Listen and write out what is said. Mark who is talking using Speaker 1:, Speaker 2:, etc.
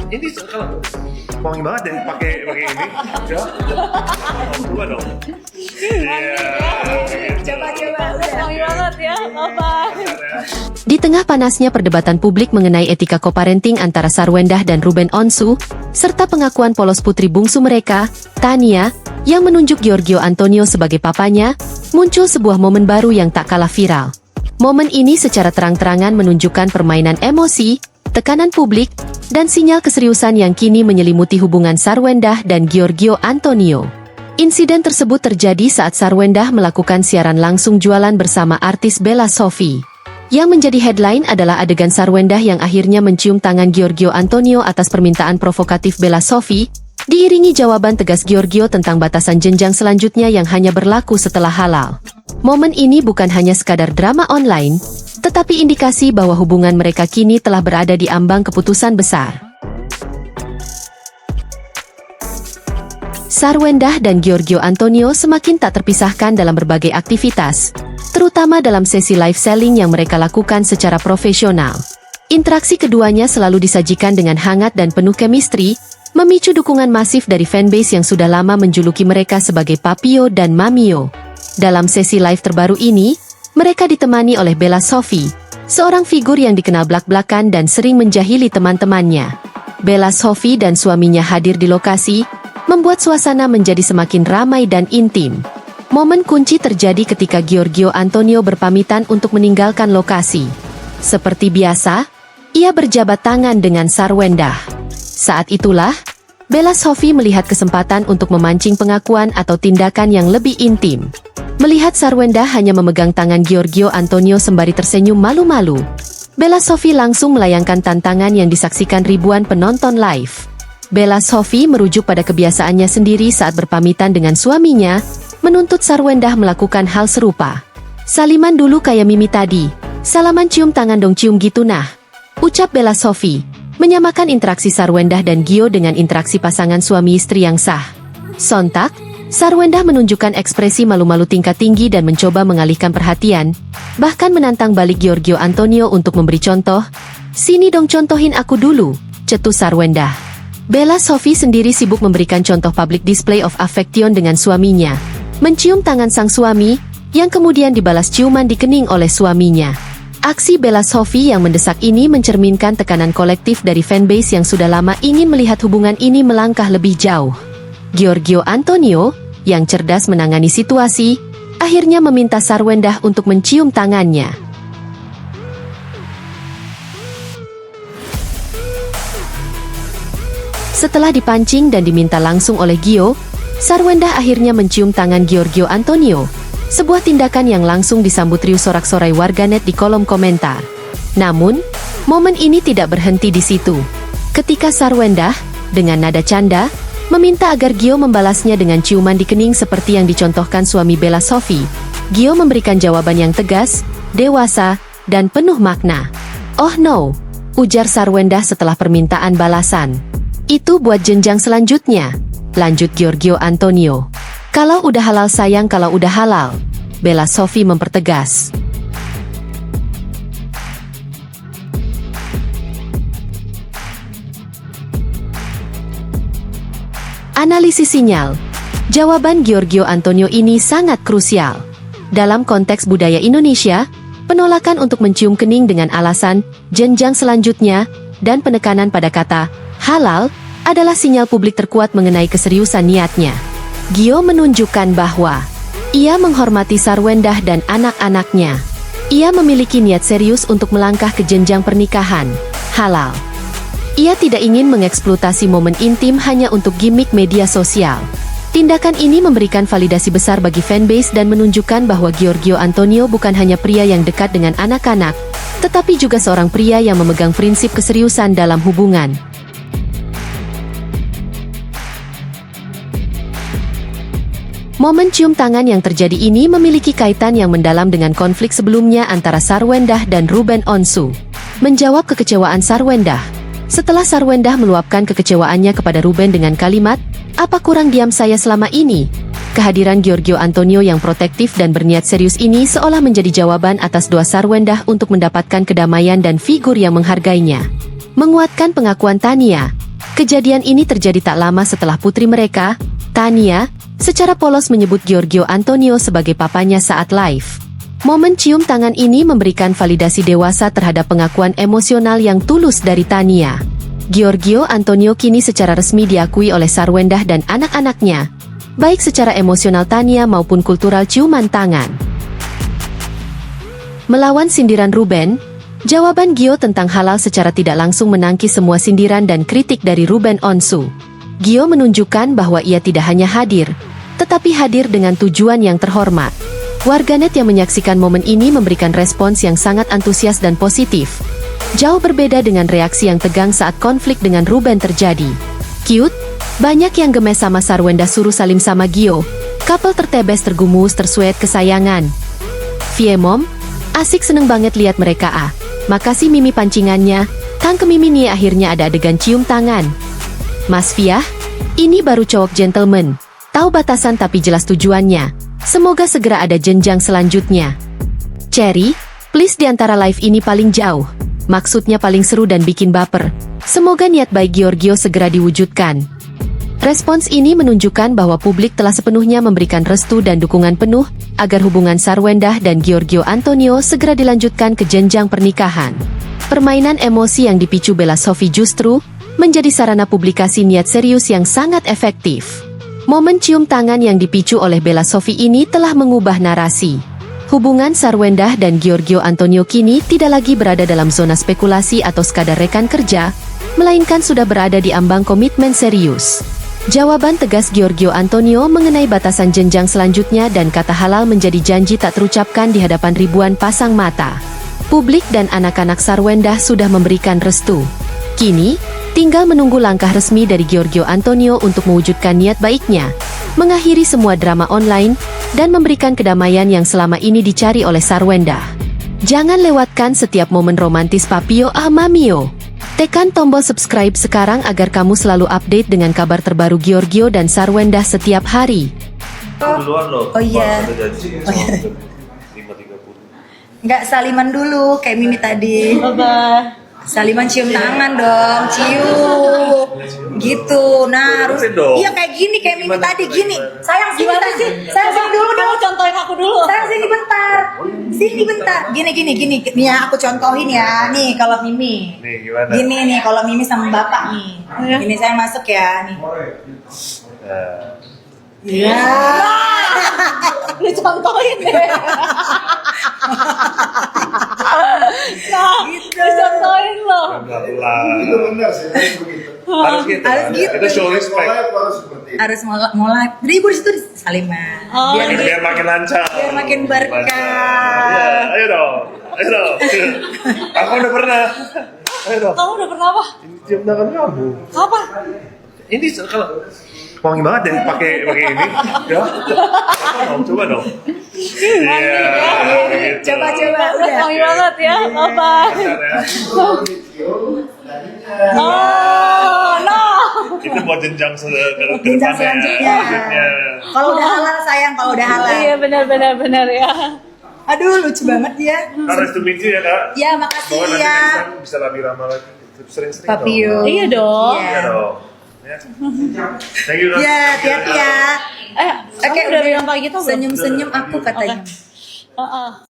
Speaker 1: Ini kalau wangi banget ya pakai ini. Ya. Dua dong. Iya.
Speaker 2: Coba-coba, wangi banget ya, Papa.
Speaker 3: Di tengah panasnya perdebatan publik mengenai etika co-parenting antara Sarwendah dan Ruben Onsu, serta pengakuan polos putri bungsu mereka, Tania, yang menunjuk Giorgio Antonio sebagai papanya, muncul sebuah momen baru yang tak kalah viral. Momen ini secara terang-terangan menunjukkan permainan emosi, tekanan publik, dan sinyal keseriusan yang kini menyelimuti hubungan Sarwendah dan Giorgio Antonio. Insiden tersebut terjadi saat Sarwendah melakukan siaran langsung jualan bersama artis Bella Sophie. Yang menjadi headline adalah adegan Sarwendah yang akhirnya mencium tangan Giorgio Antonio atas permintaan provokatif Bella Sophie, diiringi jawaban tegas Giorgio tentang batasan jenjang selanjutnya yang hanya berlaku setelah halal. Momen ini bukan hanya sekadar drama online, tetapi indikasi bahwa hubungan mereka kini telah berada di ambang keputusan besar. Sarwendah dan Giorgio Antonio semakin tak terpisahkan dalam berbagai aktivitas, terutama dalam sesi live selling yang mereka lakukan secara profesional. Interaksi keduanya selalu disajikan dengan hangat dan penuh chemistry, memicu dukungan masif dari fanbase yang sudah lama menjuluki mereka sebagai Papio dan Mamio. Dalam sesi live terbaru ini, mereka ditemani oleh Bella Sophie, seorang figur yang dikenal blak-blakan dan sering menjahili teman-temannya. Bella Sophie dan suaminya hadir di lokasi, membuat suasana menjadi semakin ramai dan intim. Momen kunci terjadi ketika Giorgio Antonio berpamitan untuk meninggalkan lokasi. Seperti biasa, ia berjabat tangan dengan Sarwendah. Saat itulah, Bella Sophie melihat kesempatan untuk memancing pengakuan atau tindakan yang lebih intim. Melihat Sarwendah hanya memegang tangan Giorgio Antonio sembari tersenyum malu-malu, Bella Sophie langsung melayangkan tantangan yang disaksikan ribuan penonton live. Bella Sophie merujuk pada kebiasaannya sendiri saat berpamitan dengan suaminya, menuntut Sarwendah melakukan hal serupa. "Saliman dulu kayak Mimi tadi. Salaman cium tangan dong, cium gitu nah," ucap Bella Sophie, menyamakan interaksi Sarwendah dan Gio dengan interaksi pasangan suami istri yang sah. Sontak, Sarwendah menunjukkan ekspresi malu-malu tingkat tinggi dan mencoba mengalihkan perhatian, bahkan menantang balik Giorgio Antonio untuk memberi contoh. "Sini dong contohin aku dulu," cetus Sarwendah. Bella Sophie sendiri sibuk memberikan contoh public display of affection dengan suaminya, mencium tangan sang suami, yang kemudian dibalas ciuman di kening oleh suaminya. Aksi Bella Sophie yang mendesak ini mencerminkan tekanan kolektif dari fanbase yang sudah lama ingin melihat hubungan ini melangkah lebih jauh. Giorgio Antonio, yang cerdas menangani situasi, akhirnya meminta Sarwendah untuk mencium tangannya. Setelah dipancing dan diminta langsung oleh Gio, Sarwendah akhirnya mencium tangan Giorgio Antonio, sebuah tindakan yang langsung disambut riuh sorak-sorai warganet di kolom komentar. Namun, momen ini tidak berhenti di situ. Ketika Sarwendah, dengan nada canda, meminta agar Gio membalasnya dengan ciuman di kening seperti yang dicontohkan suami Bella Sophie, Gio memberikan jawaban yang tegas, dewasa, dan penuh makna. "Oh no," ujar Sarwendah setelah permintaan balasan. "Itu buat jenjang selanjutnya," lanjut Giorgio Antonio. "Kalau udah halal sayang, kalau udah halal," Bella Sophie mempertegas. Analisis sinyal. Jawaban Giorgio Antonio ini sangat krusial. Dalam konteks budaya Indonesia, penolakan untuk mencium kening dengan alasan jenjang selanjutnya dan penekanan pada kata halal adalah sinyal publik terkuat mengenai keseriusan niatnya. Gio menunjukkan bahwa ia menghormati Sarwendah dan anak-anaknya. Ia memiliki niat serius untuk melangkah ke jenjang pernikahan halal. Ia tidak ingin mengeksploitasi momen intim hanya untuk gimmick media sosial. Tindakan ini memberikan validasi besar bagi fanbase dan menunjukkan bahwa Giorgio Antonio bukan hanya pria yang dekat dengan anak-anak, tetapi juga seorang pria yang memegang prinsip keseriusan dalam hubungan. Momen cium tangan yang terjadi ini memiliki kaitan yang mendalam dengan konflik sebelumnya antara Sarwendah dan Ruben Onsu. Menjawab kekecewaan Sarwendah. Setelah Sarwendah meluapkan kekecewaannya kepada Ruben dengan kalimat, "Apa kurang diam saya selama ini?" Kehadiran Giorgio Antonio yang protektif dan berniat serius ini seolah menjadi jawaban atas doa Sarwendah untuk mendapatkan kedamaian dan figur yang menghargainya. Menguatkan pengakuan Tania, Kejadian ini terjadi tak lama setelah putri mereka, Tania, secara polos menyebut Giorgio Antonio sebagai papanya saat live. Momen cium tangan ini memberikan validasi dewasa terhadap pengakuan emosional yang tulus dari Tania. Giorgio Antonio kini secara resmi diakui oleh Sarwendah dan anak-anaknya, baik secara emosional Tania maupun kultural ciuman tangan. Melawan sindiran Ruben, jawaban Gio tentang halal secara tidak langsung menangkis semua sindiran dan kritik dari Ruben Onsu. Gio menunjukkan bahwa ia tidak hanya hadir, tetapi hadir dengan tujuan yang terhormat. Warganet yang menyaksikan momen ini memberikan respons yang sangat antusias dan positif. Jauh berbeda dengan reaksi yang tegang saat konflik dengan Ruben terjadi. Cute, banyak yang gemes sama Sarwendah suruh salim sama Gio. Couple tertebes tergumus tersuet kesayangan. Fiemom, asik seneng banget lihat mereka ah. Makasih Mimi pancingannya, tang ke Mimi nih akhirnya ada adegan cium tangan. Mas Fiah, ini baru cowok gentleman, tahu batasan tapi jelas tujuannya. Semoga segera ada jenjang selanjutnya. Cherry, please diantara live ini paling jauh. Maksudnya paling seru dan bikin baper. Semoga niat baik Giorgio segera diwujudkan. Respons ini menunjukkan bahwa publik telah sepenuhnya memberikan restu dan dukungan penuh agar hubungan Sarwendah dan Giorgio Antonio segera dilanjutkan ke jenjang pernikahan. Permainan emosi yang dipicu Bella Sophie justru menjadi sarana publikasi niat serius yang sangat efektif. Momen cium tangan yang dipicu oleh Bella Sophie ini telah mengubah narasi. Hubungan Sarwendah dan Giorgio Antonio kini tidak lagi berada dalam zona spekulasi atau sekadar rekan kerja, melainkan sudah berada di ambang komitmen serius. Jawaban tegas Giorgio Antonio mengenai batasan jenjang selanjutnya dan kata halal menjadi janji tak terucapkan di hadapan ribuan pasang mata. Publik dan anak-anak Sarwendah sudah memberikan restu. Kini, tinggal menunggu langkah resmi dari Giorgio Antonio untuk mewujudkan niat baiknya, mengakhiri semua drama online, dan memberikan kedamaian yang selama ini dicari oleh Sarwendah. Jangan lewatkan setiap momen romantis Papio ah Mamio. Tekan tombol subscribe sekarang agar kamu selalu update dengan kabar terbaru Giorgio dan Sarwendah setiap hari.
Speaker 1: Duluan loh.
Speaker 2: Oh iya.
Speaker 1: Ada janji.
Speaker 2: Oh iya.
Speaker 1: 5.30.
Speaker 2: Nggak saliman dulu kayak Mimi tadi.
Speaker 4: Bye-bye.
Speaker 2: Saliman cium tangan dong, cium. Gitu. Nah, harus iya kayak gini kayak Mimi tadi gini. Sayang sini
Speaker 4: Gimana
Speaker 2: bentar.
Speaker 4: sih?
Speaker 2: Sayang sini dulu
Speaker 4: Kamu
Speaker 2: dong.
Speaker 4: contohin aku dulu.
Speaker 2: Sayang sini bentar. Sini bentar. Gini. Nih ya aku contohin ya. Nih kalau Mimi.
Speaker 1: Nih gimana?
Speaker 2: Gini nih kalau Mimi sama Bapak nih.
Speaker 4: Iya.
Speaker 2: Ini saya masuk ya nih.
Speaker 1: Nah,
Speaker 2: Iya.
Speaker 4: Dicontohin deh. Nah, dicontohin loh.
Speaker 1: pelan-pelan. Harus gitu.
Speaker 2: Harus gitu.
Speaker 1: Kita show respect.
Speaker 2: Harus mulai. Ribu di situ saliman.
Speaker 4: Oh,
Speaker 1: Biar makin lancar.
Speaker 2: Biar makin berkah.
Speaker 1: Iya, ayo dong. Aku udah pernah. Ayo dong.
Speaker 4: Kamu udah pernah apa?
Speaker 1: Cium tangan kamu.
Speaker 4: Kapan?
Speaker 1: Ini kalau wangi banget ya pakai ini. Ya. Coba dong. Iya. gitu.
Speaker 2: Coba
Speaker 4: Udah
Speaker 2: udah.
Speaker 4: wangi banget ya. Apa?
Speaker 1: Bentar ya.
Speaker 4: Oh, no.
Speaker 1: Itu buat jenjang
Speaker 2: Jenjang selanjutnya. Kalau udah halal sayang, kalau udah halal.
Speaker 4: Iya benar ya.
Speaker 2: Aduh lucu banget ya.
Speaker 1: Harus to meet you ya kak.
Speaker 2: Ya
Speaker 1: Bahwa
Speaker 2: makasih
Speaker 1: nanti
Speaker 2: ya.
Speaker 1: next time bisa lebih ramah lagi. Sering-sering dong.
Speaker 2: Papio.
Speaker 4: Iya dong.
Speaker 1: Iya dong. Ya. Thank you kak.
Speaker 2: Ya hati-hati ya.
Speaker 4: Kamu udah bilang kayak gitu belum?
Speaker 2: Senyum-senyum aku katanya.
Speaker 4: Heeh.